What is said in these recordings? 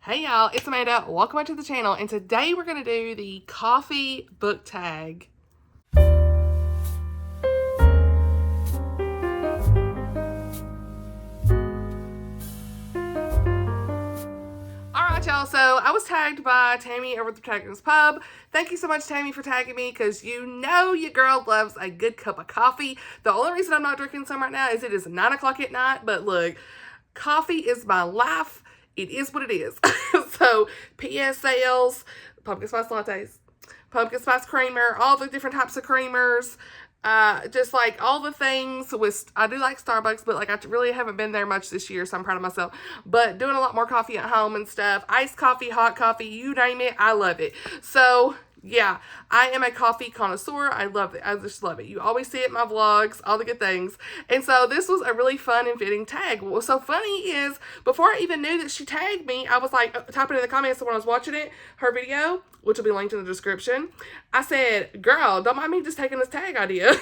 Hey y'all, it's Amanda. Welcome back to the channel, and today we're going to do the coffee book tag. Alright y'all, so I was tagged by Tammy over at the Protagonist Pub. Thank you so much, Tammy, for tagging me, because you know your girl loves a good cup of coffee. The only reason I'm not drinking some right now is it is 9 o'clock at night, but look, coffee is my life. It is what it is. So, PSLs, pumpkin spice lattes, pumpkin spice creamer, all the different types of creamers, just like all the things with, I do like Starbucks, but like I really haven't been there much this year, so I'm proud of myself. But doing a lot more coffee at home and stuff, iced coffee, hot coffee, you name it, I love it. So, yeah, I am a coffee connoisseur. I love it. I just love it. You always see it in my vlogs, all the good things. And so this was a really fun and fitting tag. What's so funny is before I even knew that she tagged me, I was like typing in the comments when I was watching it, her video, which will be linked in the description. I said, girl, don't mind me just taking this tag idea.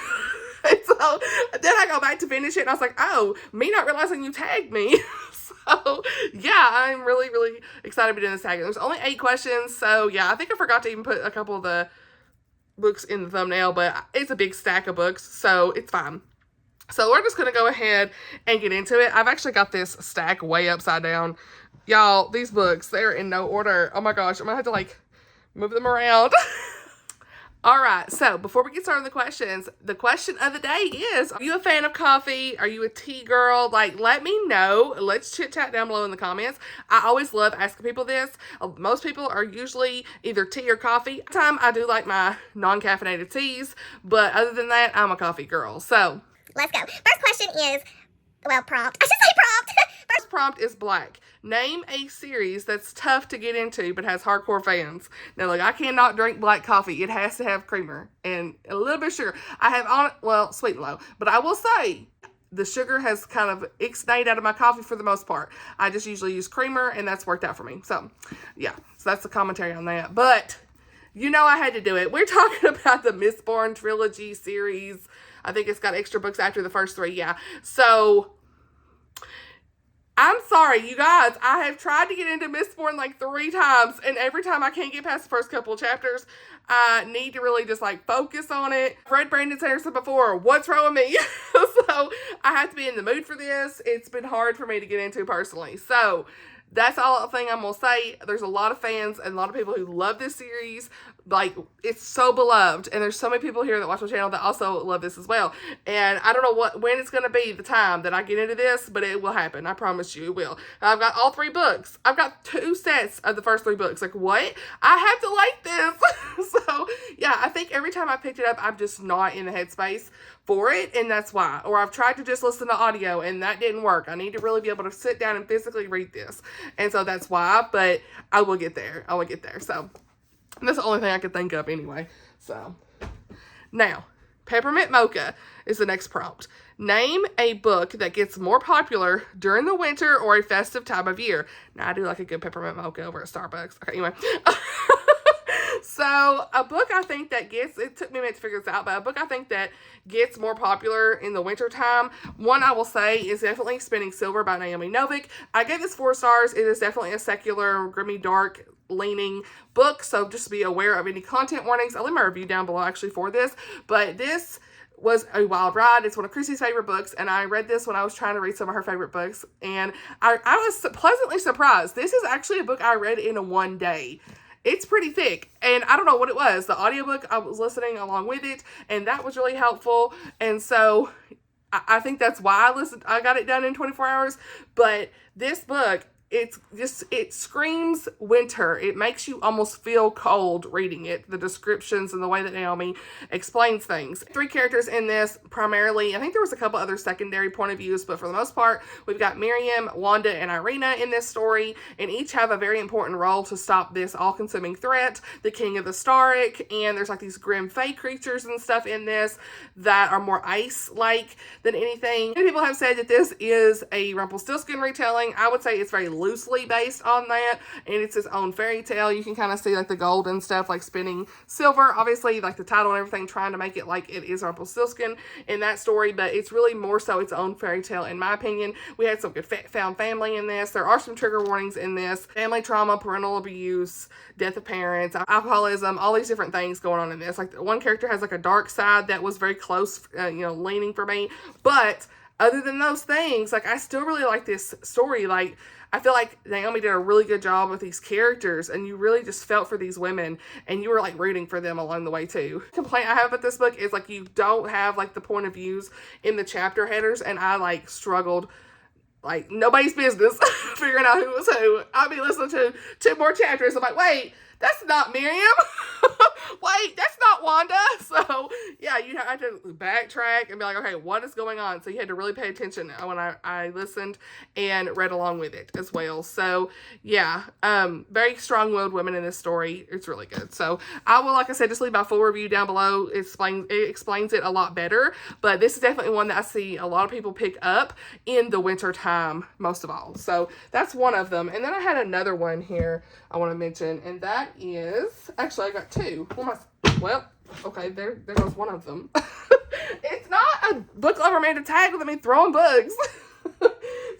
And so then I go back to finish it and I was like, oh, me not realizing you tagged me. So, yeah, I'm really, really excited to be doing this tag. There's only 8 questions, so yeah, I think I forgot to even put a couple of the books in the thumbnail, but it's a big stack of books, so it's fine. So we're just going to go ahead and get into it. I've actually got this stack way upside down. Y'all, these books, they're in no order. Oh my gosh, I'm going to have to, like, move them around. Alright, so before we get started with the questions, the question of the day is, are you a fan of coffee? Are you a tea girl? Like, let me know. Let's chit chat down below in the comments. I always love asking people this. Most people are usually either tea or coffee. Sometimes I do like my non-caffeinated teas, but other than that, I'm a coffee girl. So, let's go. First question is, well, prompt. I should say prompt. First prompt is black. Name a series that's tough to get into but has hardcore fans. Now, look, I cannot drink black coffee. It has to have creamer and a little bit of sugar. I have sweet and low, but I will say the sugar has kind of ixnayed out of my coffee for the most part. I just usually use creamer, and that's worked out for me. So, yeah, so that's the commentary on that. But you know I had to do it. We're talking about the Mistborn trilogy series. I think it's got extra books after the first 3, yeah. So, I'm sorry, you guys. I have tried to get into Mistborn like 3 times, and every time I can't get past the first couple of chapters, I need to really just like focus on it. I've read Brandon Sanderson before. What's wrong with me? So, I have to be in the mood for this. It's been hard for me to get into personally. So, that's all the thing I'm going to say. There's a lot of fans and a lot of people who love this series. Like, it's so beloved. And there's so many people here that watch my channel that also love this as well. And I don't know when it's going to be the time that I get into this, but it will happen. I promise you it will. I've got all 3 books. I've got 2 sets of the first 3 books. Like, what? I have to like this. So, yeah, I think every time I picked it up, I'm just not in the headspace for it, and that's why. Or I've tried to just listen to audio, and that didn't work. I need to really be able to sit down and physically read this. And so that's why, but I will get there. I will get there. So, that's the only thing I could think of anyway. So, now, Peppermint Mocha is the next prompt. Name a book that gets more popular during the winter or a festive time of year. Now, I do like a good Peppermint Mocha over at Starbucks. Okay, anyway. So, a book I think that gets, it took me a minute to figure this out, but a book I think that gets more popular in the winter time, one I will say is definitely Spinning Silver by Naomi Novik. I gave this 4 stars. It is definitely a secular, grimy, dark leaning book, so just be aware of any content warnings. I'll leave my review down below actually for this, but this was a wild ride. It's one of Chrissy's favorite books, and I read this when I was trying to read some of her favorite books, and I was pleasantly surprised. This is actually a book I read in one day. It's pretty thick, and I don't know what it was. The audiobook, I was listening along with it, and that was really helpful, and so I think that's why I got it done in 24 hours, but this book, it screams winter. It makes you almost feel cold reading it. The descriptions and the way that Naomi explains things. 3 characters in this primarily. I think there was a couple other secondary point of views, but for the most part, we've got Miriam, Wanda, and Irina in this story, and each have a very important role to stop this all-consuming threat, the King of the Starrick, and there's like these grim fae creatures and stuff in this that are more ice-like than anything. Many people have said that this is a Rumpelstiltskin retelling. I would say it's very loosely based on that, and it's its own fairy tale. You can kind of see like the gold and stuff, like spinning silver, obviously, like the title and everything, trying to make it like it is Rumpelstiltskin in that story, but it's really more so its own fairy tale, in my opinion. We had some good found family in this. There are some trigger warnings in this: family trauma, parental abuse, death of parents, alcoholism, all these different things going on in this. Like, one character has like a dark side that was very close, leaning for me, but other than those things, like, I still really like this story. Like, I feel like Naomi did a really good job with these characters, and you really just felt for these women, and you were like rooting for them along the way too. Complaint I have with this book is like you don't have like the point of views in the chapter headers, and I like struggled like nobody's business figuring out who was who. I'll be listening to 2 more chapters. I'm like, wait, that's not Miriam. Wait, that's not Wanda. So yeah, you had to backtrack and be like, okay, what is going on? So you had to really pay attention when I listened and read along with it as well. So yeah, very strong-willed women in this story. It's really good. So I will, like I said, just leave my full review down below. It explains it a lot better, but this is definitely one that I see a lot of people pick up in the winter time most of all. So that's one of them. And then I had another one here I want to mention, and that is, actually I got 2. Well, okay, there goes one of them. It's not a book lover made a tag with me throwing books.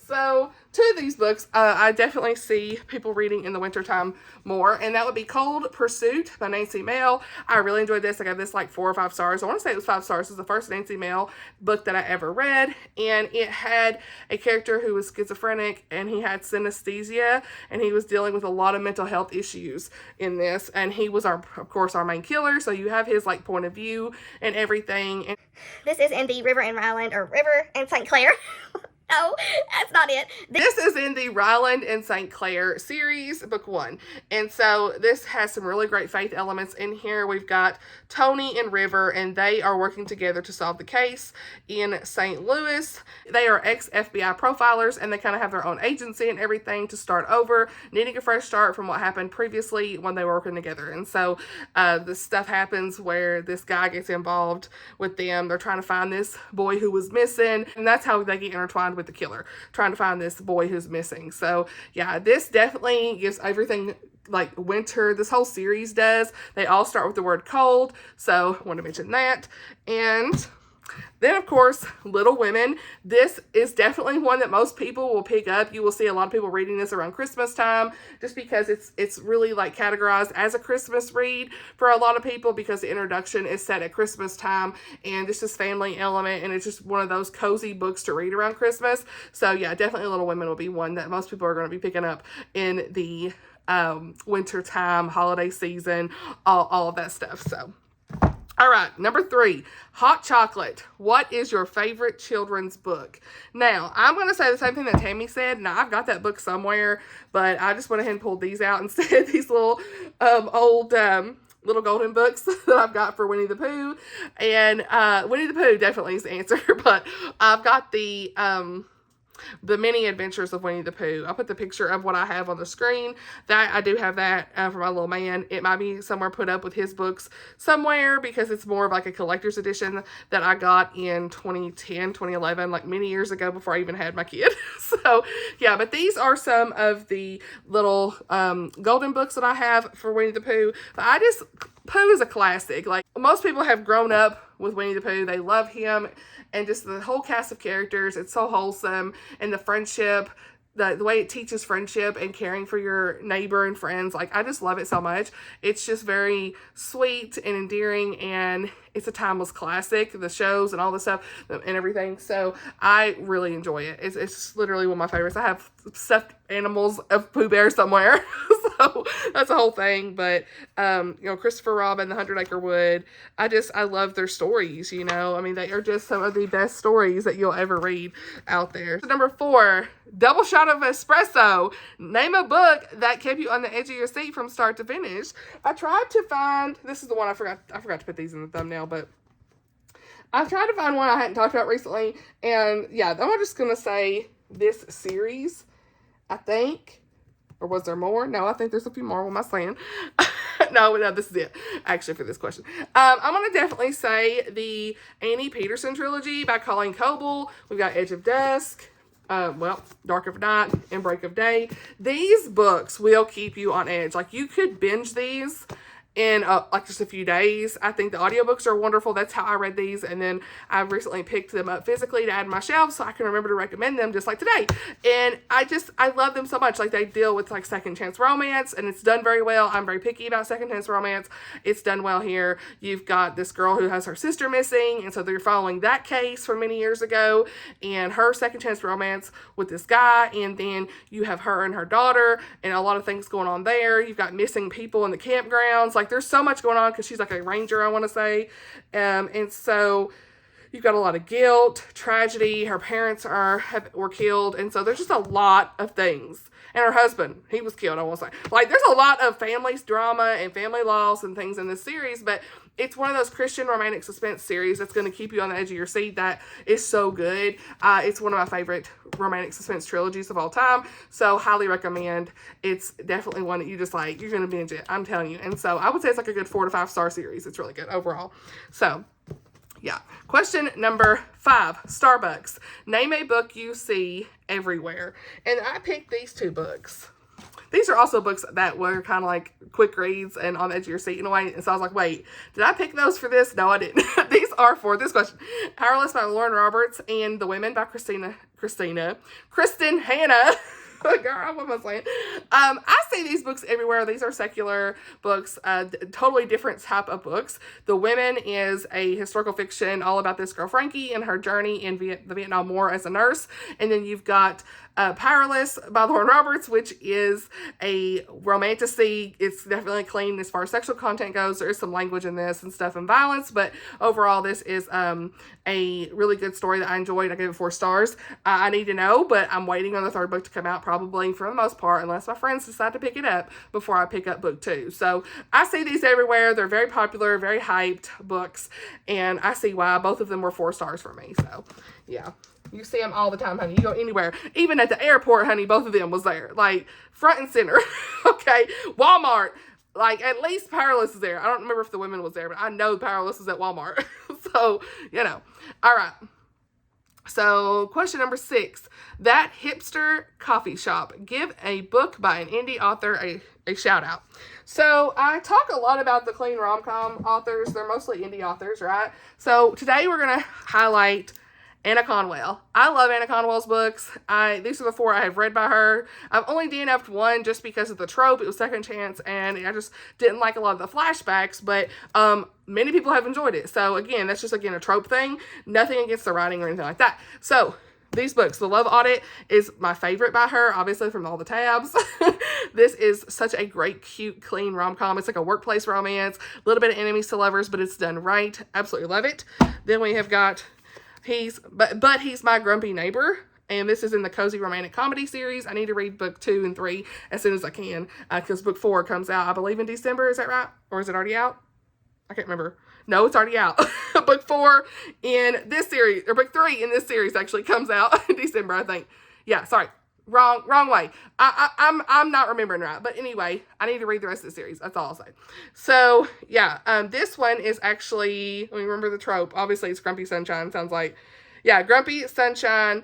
So 2 of these books I definitely see people reading in the wintertime more, and that would be Cold Pursuit by Nancy Mail. I really enjoyed this. I gave this like 4 or 5 stars. I want to say it was 5 stars. It was the first Nancy Mail book that I ever read, and it had a character who was schizophrenic, and he had synesthesia, and he was dealing with a lot of mental health issues in this, and he was, of course, our main killer, so you have his like point of view and everything. And this is in the River and Ryland, or River and St. Clair. No, that's not it. This is in the Ryland and St. Clair series, book 1. And so this has some really great faith elements in here. We've got Tony and River, and they are working together to solve the case in St. Louis. They are ex-FBI profilers, and they kind of have their own agency and everything to start over, needing a fresh start from what happened previously when they were working together. And so this stuff happens where this guy gets involved with them. They're trying to find this boy who was missing, and that's how they get intertwined with the killer, trying to find this boy who's missing. So yeah, this definitely gives everything like winter. This whole series does. They all start with the word cold, so I want to mention that. And then, of course, Little Women. This is definitely one that most people will pick up. You will see a lot of people reading this around Christmas time, just because it's really like categorized as a Christmas read for a lot of people, because the introduction is set at Christmas time, and just this family element, and it's just one of those cozy books to read around Christmas. So yeah, definitely Little Women will be one that most people are going to be picking up in the winter time, holiday season, all of that stuff. So all right, number 3, Hot Chocolate. What is your favorite children's book? Now, I'm going to say the same thing that Tammy said. Now, I've got that book somewhere, but I just went ahead and pulled these out instead. These little old little golden books that I've got for Winnie the Pooh. And Winnie the Pooh definitely is the answer, but I've got the Mini Adventures of Winnie the Pooh. I'll put the picture of what I have on the screen. That I do have that for my little man. It might be somewhere put up with his books somewhere, because it's more of like a collector's edition that I got in 2010, 2011, like many years ago before I even had my kid. So yeah, but these are some of the little golden books that I have for Winnie the Pooh. But Pooh is a classic. Like, most people have grown up with Winnie the Pooh. They love him, and just the whole cast of characters. It's so wholesome, and the friendship, the way it teaches friendship and caring for your neighbor and friends. Like, I just love it so much. It's just very sweet and endearing, and it's a timeless classic, the shows and all the stuff and everything. So I really enjoy it. It's literally one of my favorites. I have stuffed animals of Pooh Bear somewhere. So that's a whole thing. But, Christopher Robin, The 100-Acre Wood, I love their stories, I mean, they are just some of the best stories that you'll ever read out there. So number 4, Double Shot of Espresso. Name a book that kept you on the edge of your seat from start to finish. I tried to find, this is the one I forgot to put these in the thumbnail, but I've tried to find one I hadn't talked about recently, and yeah, I'm just going to say this series, I think. Or was there more? No, I think there's a few more. What am I saying? No, this is it, actually, for this question. I'm going to definitely say the Annie Peterson trilogy by Colleen Coble. We've got Edge of Dusk, Dark of Night and Break of Day. These books will keep you on edge. Like, you could binge these in like just a few days. I think the audiobooks are wonderful. That's how I read these, and then I recently picked them up physically to add to my shelf so I can remember to recommend them, just like today. And I love them so much. Like, they deal with like second chance romance, and it's done very well. I'm very picky about second chance romance. It's done well here. You've got this girl who has her sister missing, and so they're following that case from many years ago and her second chance romance with this guy, and then you have her and her daughter and a lot of things going on there. You've got missing people in the campgrounds. Like, there's so much going on because she's like a ranger, I want to say. And so you've got a lot of guilt, tragedy. Her parents were killed. And so there's just a lot of things. And her husband, he was killed, I want to say. Like, there's a lot of family drama and family loss and things in this series, but it's one of those Christian romantic suspense series that's going to keep you on the edge of your seat. That is so good. It's one of my favorite romantic suspense trilogies of all time. So highly recommend. It's definitely one that you just like, you're going to binge it. I'm telling you. And so I would say it's like a good 4 to 5 star series. It's really good overall. So yeah. Question number 5, Starbucks. Name a book you see everywhere. And I picked these 2 books. These are also books that were kind of like quick reads and on the edge of your seat in a way. And so I was like, wait, did I pick those for this? No, I didn't. These are for this question. Powerless by Lauren Roberts and The Women by Kristen Hanna. Girl, what am I saying? I see these books everywhere. These are secular books, totally different type of books. The Women is a historical fiction all about this girl Frankie and her journey in the Vietnam War as a nurse. And then you've got Powerless by Lauren Roberts, which is a romantasy. It's definitely clean as far as sexual content goes. There is some language in this and stuff and violence, but overall this is a really good story that I enjoyed. I gave it 4 stars. I need to know, but I'm waiting on the 3rd book to come out probably for the most part, unless my friends decide to pick it up before I pick up book 2. So I see these everywhere. They're very popular, very hyped books, and I see why both of them were 4 stars for me. So yeah. You see them all the time, honey. You go anywhere. Even at the airport, honey, both of them was there. Like, front and center. Okay. Walmart. Like, at least Powerless is there. I don't remember if The Women was there, but I know Powerless is at Walmart. So, you know. All right. So, question number 6. That hipster coffee shop. Give a book by an indie author a shout out. So, I talk a lot about the clean rom-com authors. They're mostly indie authors, right? So, today we're going to highlight Anna Conwell. I love Anna Conwell's books. These are the 4 I have read by her. I've only DNF'd 1 just because of the trope. It was second chance, and I just didn't like a lot of the flashbacks, but many people have enjoyed it. So again, that's just, again, a trope thing. Nothing against the writing or anything like that. So these books, The Love Audit is my favorite by her, obviously from all the tabs. This is such a great, cute, clean rom-com. It's like a workplace romance, a little bit of enemies to lovers, but it's done right. Absolutely love it. Then we have got He's My Grumpy Neighbor, and this is in the Cozy Romantic Comedy series. I need to read book 2 and 3 as soon as I can, because book 4 comes out, I believe, in December. Is that right? Or is it already out? I can't remember. No, it's already out. Book 4 in this series, or book 3 in this series actually comes out in December, I think. Yeah, sorry. Wrong way. I'm not remembering right. But anyway, I need to read the rest of the series. That's all I'll say. So, yeah. This one is actually, let me remember the trope. Obviously, it's Grumpy Sunshine. Sounds like, yeah, Grumpy Sunshine,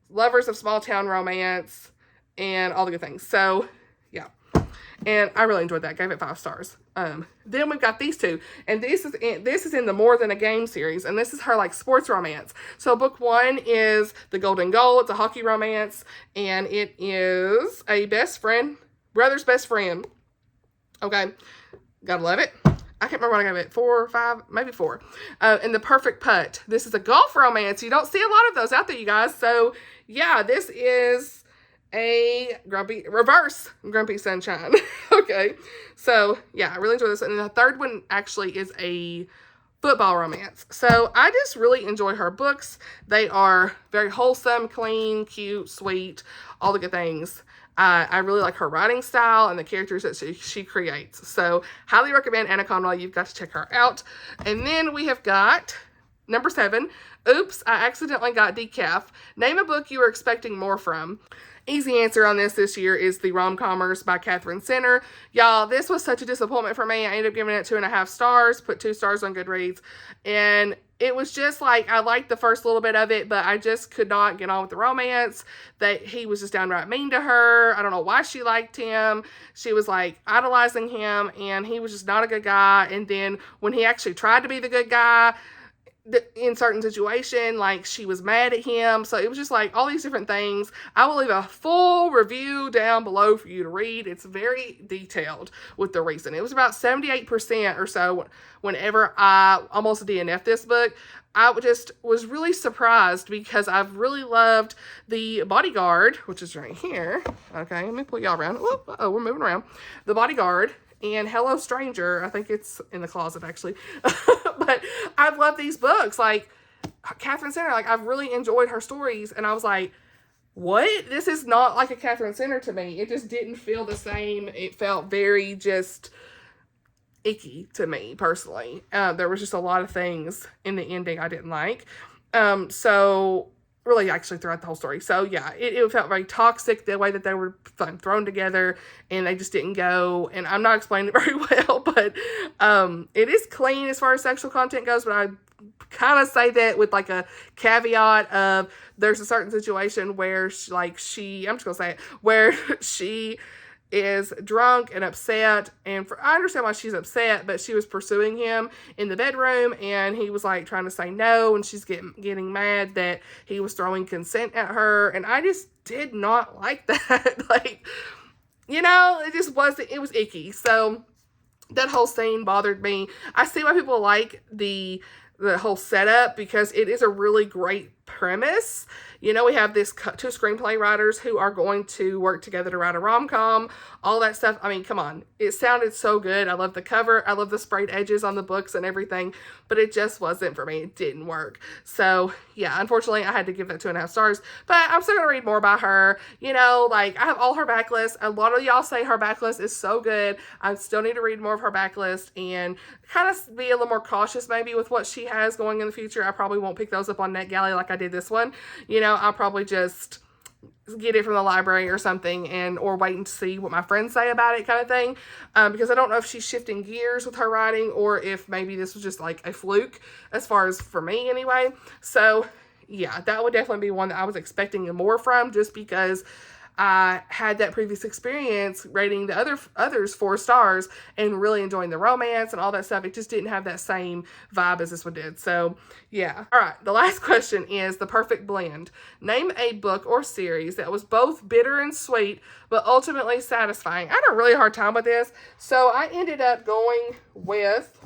lovers of small town romance, and all the good things. So, yeah. And I really enjoyed that. Gave it 5 stars. Then we've got these 2. And this is in the More Than a Game series. And this is her, like, sports romance. So book 1 is The Golden Goal. It's a hockey romance. And it is a brother's best friend. Okay. Gotta love it. I can't remember what I gave it. 4 or 5, maybe 4. And The Perfect Putt. This is a golf romance. You don't see a lot of those out there, you guys. So, yeah, this is a reverse Grumpy Sunshine. Okay. So, yeah, I really enjoy this. And the 3rd one actually is a football romance. So, I just really enjoy her books. They are very wholesome, clean, cute, sweet, all the good things. I really like her writing style and the characters that she creates. So, highly recommend Anna Conwell. You've got to check her out. And then we have got number 7. Oops, I accidentally got decaf. Name a book you were expecting more from. Easy answer on this year is the Rom-Commers by Catherine Center. Y'all, this was such a disappointment for me. I ended up giving it 2.5 stars, put 2 stars on Goodreads. And it was just like, I liked the first little bit of it, but I just could not get on with the romance. That he was just downright mean to her. I don't know why she liked him. She was like idolizing him, and he was just not a good guy. And then when he actually tried to be the good guy in certain situation, like she was mad at him. So it was just like all these different things. I will leave a full review down below for you to read. It's very detailed with the reason. It was about 78% or so whenever I almost DNF'd this book. I just was really surprised because I've really loved The Bodyguard, which is right here. Okay, let me pull y'all around. Oh, we're moving around. The Bodyguard and Hello Stranger. I think it's in the closet, actually. But I've loved these books. Like, Catherine Center, like, I've really enjoyed her stories. And I was like, what? This is not like a Catherine Center to me. It just didn't feel the same. It felt very just icky to me, personally. There was just a lot of things in the ending I didn't like. So really actually throughout the whole story. So yeah, it felt very toxic, the way that they were thrown together, and they just didn't go. And I'm not explaining it very well, but it is clean as far as sexual content goes, but I kind of say that with like a caveat of there's a certain situation where I'm just gonna say it, where she is drunk and upset, and I understand why she's upset, but she was pursuing him in the bedroom, and he was like trying to say no, and she's getting mad that he was throwing consent at her, and I just did not like that. Like, you know, it was icky. So that whole scene bothered me. I see why people like the whole setup, because it is a really great premise. You know, we have this two screenplay writers who are going to work together to write a rom-com, all that stuff. I mean, come on. It sounded so good. I love the cover. I love the sprayed edges on the books and everything, but it just wasn't for me. It didn't work. So yeah, unfortunately I had to give that 2.5 stars, but I'm still going to read more about her. You know, like, I have all her backlist. A lot of y'all say her backlist is so good. I still need to read more of her backlist and kind of be a little more cautious maybe with what she has going in the future. I probably won't pick those up on NetGalley like I did this one. You know, I'll probably just get it from the library or something, or wait and see what my friends say about it, kind of thing, because I don't know if she's shifting gears with her writing, or if maybe this was just like a fluke, as far as for me anyway. So yeah, that would definitely be one that I was expecting more from, just because I had that previous experience rating the others 4 stars and really enjoying the romance and all that stuff. It just didn't have that same vibe as this one did. So yeah. All right. The last question is the perfect blend. Name a book or series that was both bitter and sweet, but ultimately satisfying. I had a really hard time with this. So I ended up going with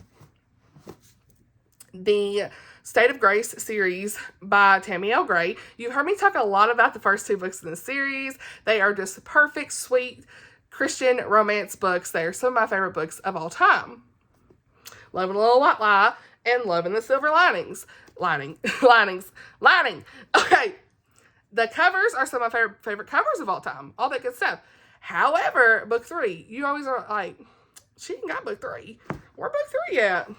the State of Grace series by Tammy L. Gray. You heard me talk a lot about the first 2 books in the series. They are just perfect, sweet Christian romance books. They are some of my favorite books of all time. Loving a Little White Lie and Loving the Silver Linings. Lining. Okay. The covers are some of my favorite covers of all time. All that good stuff. However, book 3, you always are like, she ain't got book 3. Where book 3 at?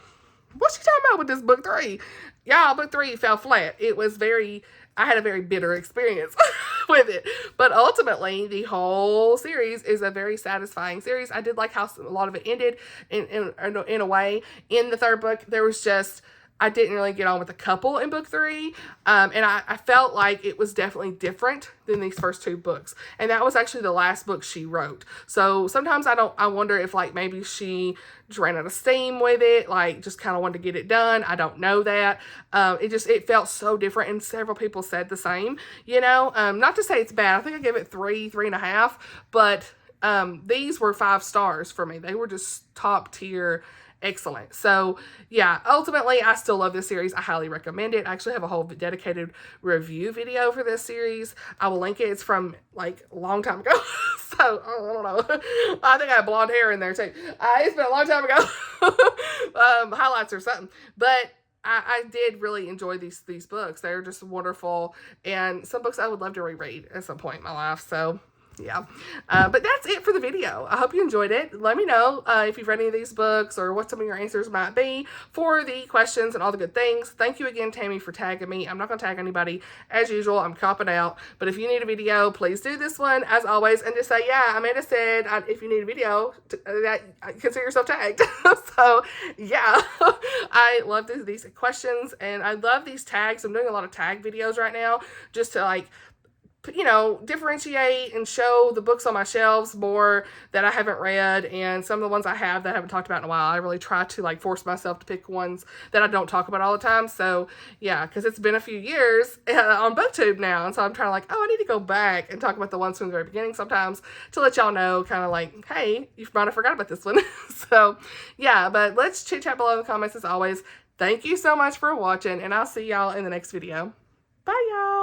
What's she talking about with this book 3? Y'all, book 3 fell flat. It was I had a very bitter experience with it. But ultimately, the whole series is a very satisfying series. I did like how a lot of it ended in a way. In the 3rd book, there was just, I didn't really get on with the couple in book 3. And I felt like it was definitely different than these first 2 books. And that was actually the last book she wrote. So sometimes I wonder if like maybe she just ran out of steam with it, like just kind of wanted to get it done. I don't know that. It felt so different, and several people said the same, you know. Not to say it's bad. I think I gave it 3.5, but these were 5 stars for me. They were just top tier excellent. So yeah, ultimately I still love this series. I highly recommend it. I actually have a whole dedicated review video for this series. I will link it. It's from like a long time ago. So I don't know. I think I have blonde hair in there too. It's been a long time ago. Highlights or something. But I did really enjoy these books. They're just wonderful, and some books I would love to reread at some point in my life. So yeah. But that's it for the video. I hope you enjoyed it. Let me know if you've read any of these books or what some of your answers might be for the questions and all the good things. Thank you again, Tammy, for tagging me. I'm not going to tag anybody as usual. I'm copping out. But if you need a video, please do this one as always. And just say, yeah, Amanda said if you need a video, consider yourself tagged. So, yeah. I love these questions and I love these tags. I'm doing a lot of tag videos right now just to like, you know, differentiate and show the books on my shelves more that I haven't read, and some of the ones I have that I haven't talked about in a while. I really try to like force myself to pick ones that I don't talk about all the time. So yeah, because it's been a few years on BookTube now, and so I'm trying to like, oh, I need to go back and talk about the ones from the very beginning sometimes to let y'all know, kind of like, hey, you might have forgot about this one. So yeah, but let's chit chat below in the comments as always. Thank you so much for watching, and I'll see y'all in the next video. Bye, y'all.